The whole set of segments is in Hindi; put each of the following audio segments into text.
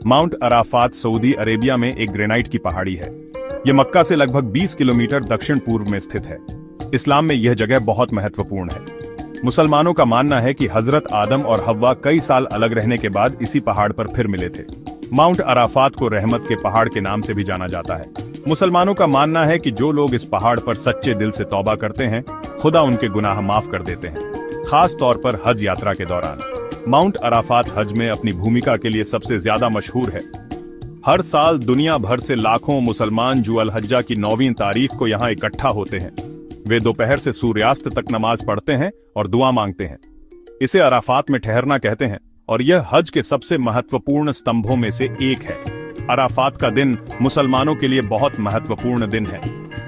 माउंट अराफात सऊदी अरेबिया में एक ग्रेनाइट की पहाड़ी है। यह मक्का से लगभग 20 किलोमीटर दक्षिण पूर्व में स्थित है। इस्लाम में यह जगह बहुत महत्वपूर्ण है। मुसलमानों का मानना है कि हजरत आदम और हव्वा कई साल अलग रहने के बाद इसी पहाड़ पर फिर मिले थे। माउंट अराफात को रहमत के पहाड़ के नाम से भी जाना जाता है। मुसलमानों का मानना है कि जो लोग इस पहाड़ पर सच्चे दिल से तौबा करते हैं, खुदा उनके गुनाह माफ कर देते हैं, खास तौर पर हज यात्रा के दौरान। माउंट अराफात हज में अपनी भूमिका के लिए सबसे ज्यादा मशहूर है। हर साल दुनिया भर से लाखों मुसलमान जू अल हज्जा की 9वीं तारीख को यहाँ इकट्ठा होते हैं। वे दोपहर से सूर्यास्त तक नमाज पढ़ते हैं और दुआ मांगते हैं। इसे अराफात में ठहरना कहते हैं और यह हज के सबसे महत्वपूर्ण स्तंभों में से एक है। अराफात का दिन मुसलमानों के लिए बहुत महत्वपूर्ण दिन है।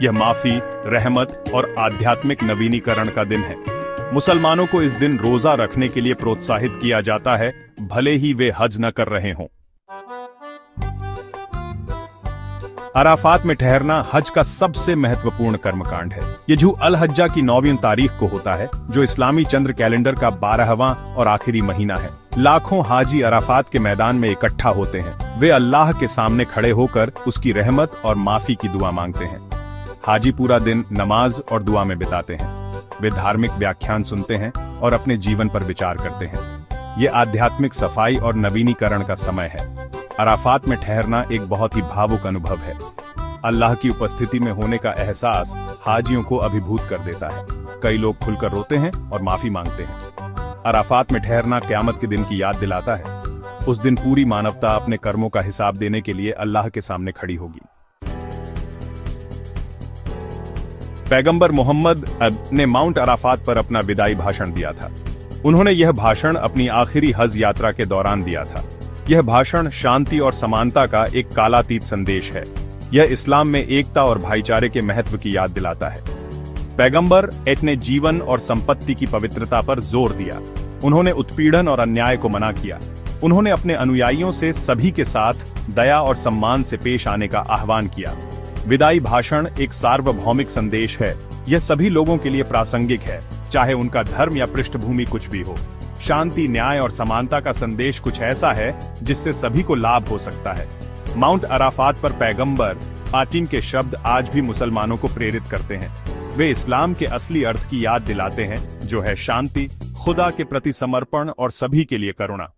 यह माफी, रहमत और आध्यात्मिक नवीनीकरण का दिन है। मुसलमानों को इस दिन रोजा रखने के लिए प्रोत्साहित किया जाता है, भले ही वे हज न कर रहे हों। अराफात में ठहरना हज का सबसे महत्वपूर्ण कर्मकांड है। यह जू अल हज्जा की 9वीं तारीख को होता है, जो इस्लामी चंद्र कैलेंडर का 12वां और आखिरी महीना है। लाखों हाजी अराफात के मैदान में इकट्ठा होते हैं। वे अल्लाह के सामने खड़े होकर उसकी रहमत और माफी की दुआ मांगते हैं। हाजी पूरा दिन नमाज और दुआ में बिताते हैं। वे धार्मिक व्याख्यान सुनते हैं और अपने जीवन पर विचार करते हैं। ये आध्यात्मिक सफाई और नवीनीकरण का समय है। अराफात में ठहरना एक बहुत ही भावुक अनुभव है। अल्लाह की उपस्थिति में होने का एहसास हाजियों को अभिभूत कर देता है। कई लोग खुलकर रोते हैं और माफी मांगते हैं। अराफात में ठहरना क़यामत के दिन की याद दिलाता है। उस दिन पूरी मानवता अपने कर्मों का हिसाब देने के लिए अल्लाह के सामने खड़ी होगी। पैगंबर मोहम्मद ने माउंट अराफात पर अपना विदाई भाषण दिया था। उन्होंने यह भाषण अपनी आखिरी हज यात्रा के दौरान दिया था। यह भाषण शांति और समानता का एक कालातीत संदेश है। यह इस्लाम में एकता और भाईचारे के महत्व की याद दिलाता है। पैगंबर ने जीवन और संपत्ति की पवित्रता पर जोर दिया। उन्होंने उत्पीड़न और अन्याय को मना किया। उन्होंने अपने अनुयायियों से सभी के साथ दया और सम्मान से पेश आने का आह्वान किया। विदाई भाषण एक सार्वभौमिक संदेश है। यह सभी लोगों के लिए प्रासंगिक है, चाहे उनका धर्म या पृष्ठभूमि कुछ भी हो। शांति, न्याय और समानता का संदेश कुछ ऐसा है जिससे सभी को लाभ हो सकता है। माउंट अराफात पर पैगंबर आतीन के शब्द आज भी मुसलमानों को प्रेरित करते हैं। वे इस्लाम के असली अर्थ की याद दिलाते हैं, जो है शांति, खुदा के प्रति समर्पण और सभी के लिए करुणा।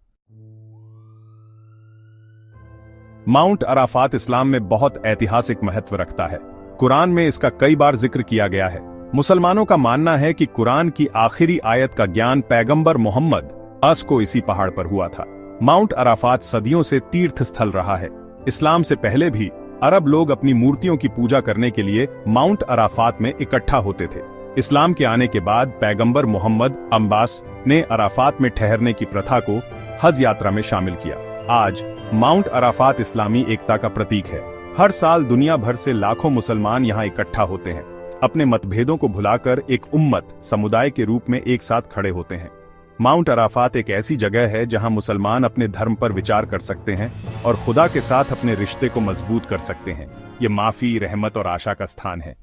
माउंट अराफात इस्लाम में बहुत ऐतिहासिक महत्व रखता है। कुरान में इसका कई बार जिक्र किया गया है। मुसलमानों का मानना है कि कुरान की आखिरी आयत का ज्ञान पैगंबर मोहम्मद को इसी पहाड़ पर हुआ था। माउंट अराफात सदियों से तीर्थ स्थल रहा है। इस्लाम से पहले भी अरब लोग अपनी मूर्तियों की पूजा करने के लिए माउंट अराफात में इकट्ठा होते थे। इस्लाम के आने के बाद पैगंबर मोहम्मद ने अराफात में ठहरने की प्रथा को हज यात्रा में शामिल किया। आज माउंट अराफात इस्लामी एकता का प्रतीक है। हर साल दुनिया भर से लाखों मुसलमान यहाँ इकट्ठा होते हैं। अपने मतभेदों को भुलाकर एक उम्मत, समुदाय के रूप में एक साथ खड़े होते हैं। माउंट अराफात एक ऐसी जगह है जहां मुसलमान अपने धर्म पर विचार कर सकते हैं और खुदा के साथ अपने रिश्ते को मजबूत कर सकते हैं। ये माफी, रहमत और आशा का स्थान है।